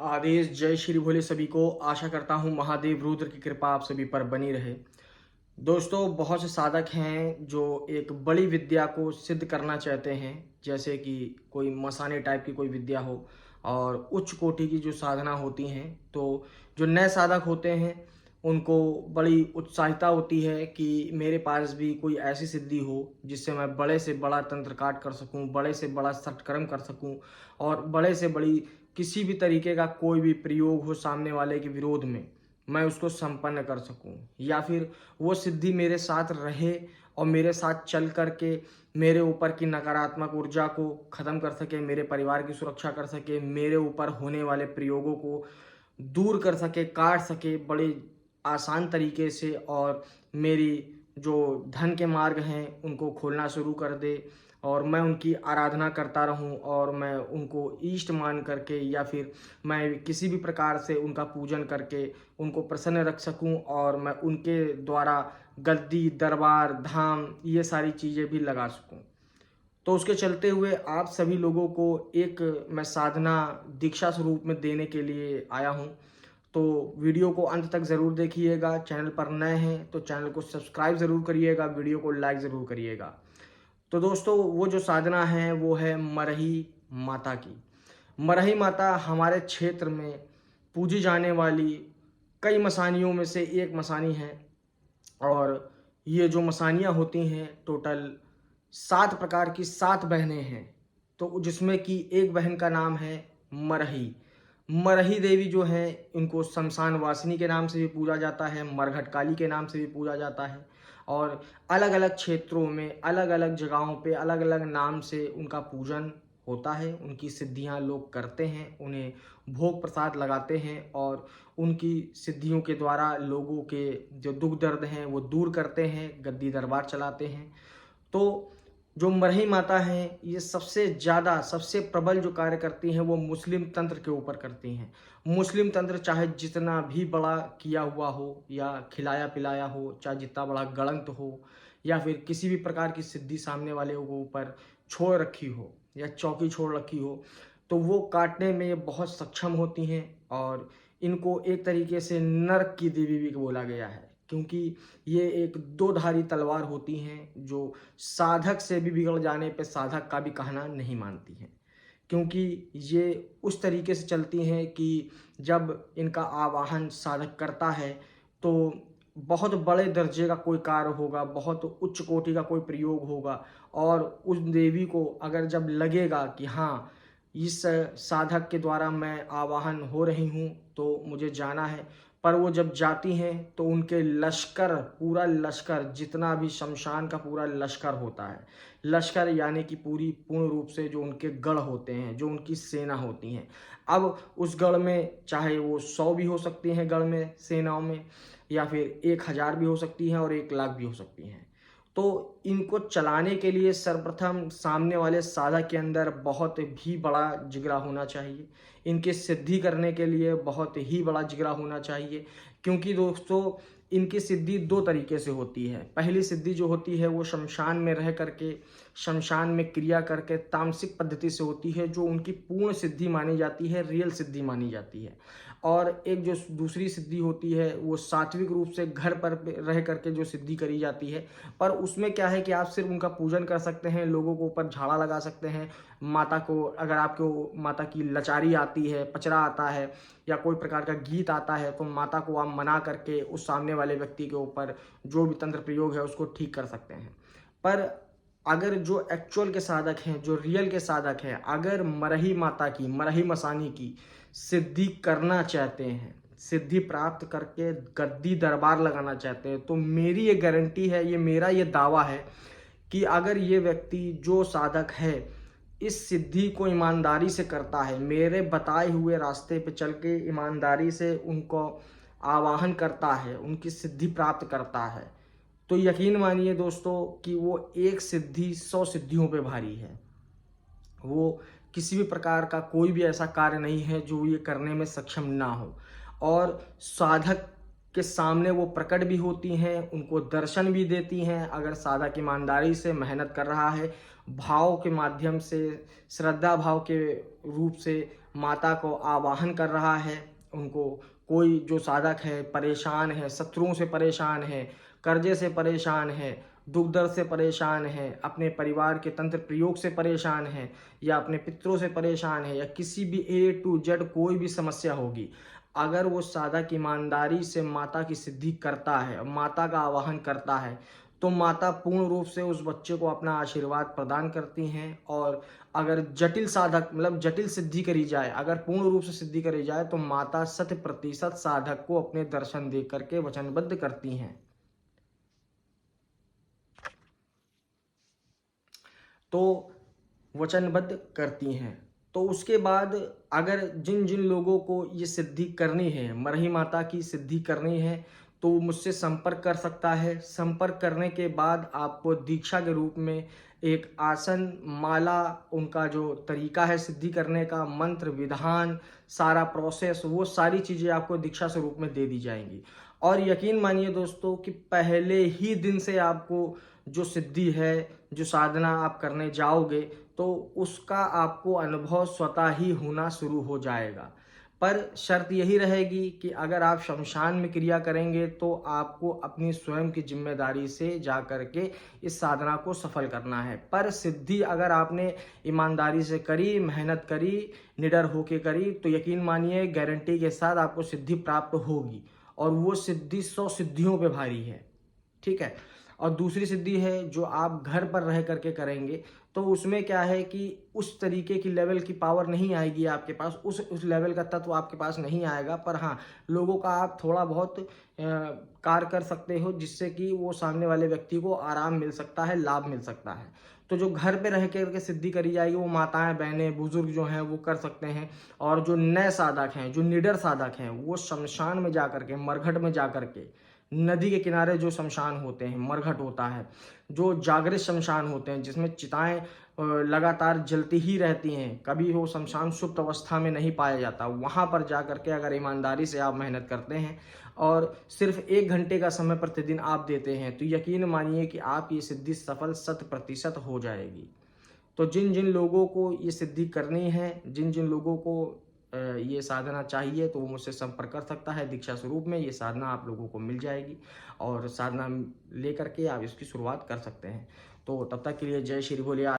आदेश जय श्री भोले सभी को। आशा करता हूँ महादेव रुद्र की कृपा आप सभी पर बनी रहे। दोस्तों, बहुत से साधक हैं जो एक बड़ी विद्या को सिद्ध करना चाहते हैं, जैसे कि कोई मसाने टाइप की कोई विद्या हो और उच्च कोटि की जो साधना होती हैं। तो जो नए साधक होते हैं उनको बड़ी उत्साहिता होती है कि मेरे पास भी कोई ऐसी सिद्धि हो जिससे मैं बड़े से बड़ा तंत्र काट कर सकूं, बड़े से बड़ा सत्कर्म कर सकूं और बड़े से बड़ी किसी भी तरीके का कोई भी प्रयोग हो सामने वाले के विरोध में, मैं उसको संपन्न कर सकूं, या फिर वो सिद्धि मेरे साथ रहे और मेरे साथ चल कर के मेरे ऊपर की नकारात्मक ऊर्जा को ख़त्म कर सके, मेरे परिवार की सुरक्षा कर सके, मेरे ऊपर होने वाले प्रयोगों को दूर कर सके, काट सके बड़े आसान तरीके से, और मेरी जो धन के मार्ग हैं उनको खोलना शुरू कर दे और मैं उनकी आराधना करता रहूं और मैं उनको इष्ट मान करके या फिर मैं किसी भी प्रकार से उनका पूजन करके उनको प्रसन्न रख सकूं और मैं उनके द्वारा गद्दी, दरबार, धाम ये सारी चीज़ें भी लगा सकूं। तो उसके चलते हुए आप सभी लोगों को एक मैं साधना दीक्षा स्वरूप में देने के लिए आया हूं। तो वीडियो को अंत तक ज़रूर देखिएगा। चैनल पर नए हैं तो चैनल को सब्सक्राइब ज़रूर करिएगा, वीडियो को लाइक ज़रूर करिएगा। तो दोस्तों, वो जो साधना है वो है मरही माता की। मरही माता हमारे क्षेत्र में पूजी जाने वाली कई मसानियों में से एक मसानी है। और ये जो मसानियाँ होती हैं टोटल 7 प्रकार की 7 बहनें हैं। तो जिसमें कि एक बहन का नाम है मरही। मरही देवी जो है इनको शमशान वासिनी के नाम से भी पूजा जाता है, मरघट काली के नाम से भी पूजा जाता है और अलग अलग क्षेत्रों में अलग अलग जगहों पे अलग अलग नाम से उनका पूजन होता है। उनकी सिद्धियां लोग करते हैं, उन्हें भोग प्रसाद लगाते हैं और उनकी सिद्धियों के द्वारा लोगों के जो दुख दर्द हैं वो दूर करते हैं, गद्दी दरबार चलाते हैं। तो जो मरही माता हैं ये सबसे ज़्यादा सबसे प्रबल जो कार्य करती हैं वो मुस्लिम तंत्र के ऊपर करती हैं। मुस्लिम तंत्र चाहे जितना भी बड़ा किया हुआ हो या खिलाया पिलाया हो, चाहे जितना बड़ा गलंत हो या फिर किसी भी प्रकार की सिद्धि सामने वाले को ऊपर छोड़ रखी हो या चौकी छोड़ रखी हो, तो वो काटने में ये बहुत सक्षम होती हैं। और इनको एक तरीके से नरक की देवी भी बोला गया है, क्योंकि ये एक दो धारी तलवार होती हैं जो साधक से भी बिगड़ जाने पे साधक का भी कहना नहीं मानती हैं। क्योंकि ये उस तरीके से चलती हैं कि जब इनका आवाहन साधक करता है तो बहुत बड़े दर्जे का कोई कार्य होगा, बहुत उच्च कोटि का कोई प्रयोग होगा और उस देवी को अगर जब लगेगा कि हाँ, इस साधक के द्वारा मैं आवाहन हो रही हूँ तो मुझे जाना है, पर वो जब जाती हैं तो उनके लश्कर, पूरा लश्कर, जितना भी शमशान का पूरा लश्कर होता है, लश्कर यानी कि पूरी पूर्ण रूप से जो उनके गढ़ होते हैं, जो उनकी सेना होती हैं, अब उस गढ़ में चाहे वो 100 भी हो सकती हैं गढ़ में, सेनाओं में, या फिर 1000 भी हो सकती हैं और 1 लाख भी हो सकती हैं। तो इनको चलाने के लिए सर्वप्रथम सामने वाले साधक के अंदर बहुत भी बड़ा जिगरा होना चाहिए। इनकी सिद्धि करने के लिए बहुत ही बड़ा जिगरा होना चाहिए, क्योंकि दोस्तों इनकी सिद्धि 2 तरीके से होती है। पहली सिद्धि जो होती है वो शमशान में रह करके, शमशान में क्रिया करके तामसिक पद्धति से होती है, जो उनकी पूर्ण सिद्धि मानी जाती है, रियल सिद्धि मानी जाती है। और एक जो दूसरी सिद्धि होती है वो सात्विक रूप से घर पर रह करके जो सिद्धि करी जाती है, पर उसमें क्या है कि आप सिर्फ उनका पूजन कर सकते हैं, लोगों को ऊपर झाड़ा लगा सकते हैं। माता को, अगर आपको माता की लचारी आती है, पचरा आता है या कोई प्रकार का गीत आता है, तो माता को आप मना करके उस सामने वाले व्यक्ति के ऊपर जो भी तंत्र प्रयोग है उसको ठीक कर सकते हैं। पर अगर जो एक्चुअल के साधक हैं, जो रियल के साधक हैं, अगर मरही माता की, मरही मसानी की सिद्धि करना चाहते हैं, सिद्धि प्राप्त करके गद्दी दरबार लगाना चाहते हैं, तो मेरी ये गारंटी है, ये मेरा ये दावा है कि अगर ये व्यक्ति जो साधक है इस सिद्धि को ईमानदारी से करता है, मेरे बताए हुए रास्ते पे चल के ईमानदारी से उनको आवाहन करता है, उनकी सिद्धि प्राप्त करता है, तो यकीन मानिए दोस्तों कि वो एक सिद्धि 100 सिद्धियों पे भारी है। वो किसी भी प्रकार का कोई भी ऐसा कार्य नहीं है जो ये करने में सक्षम ना हो। और साधक के सामने वो प्रकट भी होती हैं, उनको दर्शन भी देती हैं। अगर साधक ईमानदारी से मेहनत कर रहा है, भाव के माध्यम से, श्रद्धा भाव के रूप से माता को आवाहन कर रहा है। उनको कोई जो साधक है परेशान है, शत्रुओं से परेशान है, कर्जे से परेशान है, दुख दर्द से परेशान है, अपने परिवार के तंत्र प्रयोग से परेशान है, या अपने पितरों से परेशान है, या किसी भी A to Z कोई भी समस्या होगी, अगर वो साधक ईमानदारी से माता की सिद्धि करता है, माता का आवाहन करता है, तो माता पूर्ण रूप से उस बच्चे को अपना आशीर्वाद प्रदान करती हैं। और अगर जटिल साधक मतलब जटिल सिद्धि करी जाए, अगर पूर्ण रूप से सिद्धि करी जाए, तो माता 100% साधक को अपने दर्शन दे करके वचनबद्ध करती हैं। तो वचनबद्ध करती हैं। तो उसके बाद अगर जिन जिन लोगों को ये सिद्धि करनी है, मरही माता की सिद्धि करनी है, तो मुझसे संपर्क कर सकता है। संपर्क करने के बाद आपको दीक्षा के रूप में एक आसन, माला, उनका जो तरीका है सिद्धि करने का, मंत्र, विधान, सारा प्रोसेस, वो सारी चीज़ें आपको दीक्षा स्वरूप में दे दी जाएंगी। और यकीन मानिए दोस्तों कि पहले ही दिन से आपको जो सिद्धि है, जो साधना आप करने जाओगे, तो उसका आपको अनुभव स्वतः ही होना शुरू हो जाएगा। पर शर्त यही रहेगी कि अगर आप शमशान में क्रिया करेंगे, तो आपको अपनी स्वयं की जिम्मेदारी से जा कर के इस साधना को सफल करना है। पर सिद्धि अगर आपने ईमानदारी से करी, मेहनत करी, निडर होके करी, तो यकीन मानिए गारंटी के साथ आपको सिद्धि प्राप्त होगी। और वो सिद्धि 100 सिद्धियों पे भारी है। ठीक है। और दूसरी सिद्धि है जो आप घर पर रह करके करेंगे, तो उसमें क्या है कि उस तरीके की लेवल की पावर नहीं आएगी आपके पास, उस लेवल का तत्व आपके पास नहीं आएगा। पर हाँ, लोगों का आप थोड़ा बहुत कार्य कर सकते हो, जिससे कि वो सामने वाले व्यक्ति को आराम मिल सकता है, लाभ मिल सकता है। तो जो घर पे रह करके सिद्धि करी जाएगी, वो माताएं, बहनें, बुजुर्ग जो हैं वो कर सकते हैं। और जो नए साधक हैं, जो निडर साधक हैं, वो शमशान में जा करके, मरघट में जा करके, नदी के किनारे जो शमशान होते हैं, मरघट होता है, जो जागृत शमशान होते हैं, जिसमें चिताएं लगातार जलती ही रहती हैं, कभी वो शमशान सुप्त अवस्था में नहीं पाया जाता, वहाँ पर जा करके अगर ईमानदारी से आप मेहनत करते हैं और सिर्फ 1 घंटे का समय प्रतिदिन आप देते हैं, तो यकीन मानिए कि आप ये सिद्धि सफल 100% हो जाएगी। तो जिन जिन लोगों को ये सिद्धि करनी है, जिन जिन लोगों को ये साधना चाहिए, तो वो मुझसे संपर्क कर सकता है। दीक्षा स्वरूप में ये साधना आप लोगों को मिल जाएगी और साधना लेकर के आप इसकी शुरुआत कर सकते हैं। तो तब तक के लिए जय श्री भोले।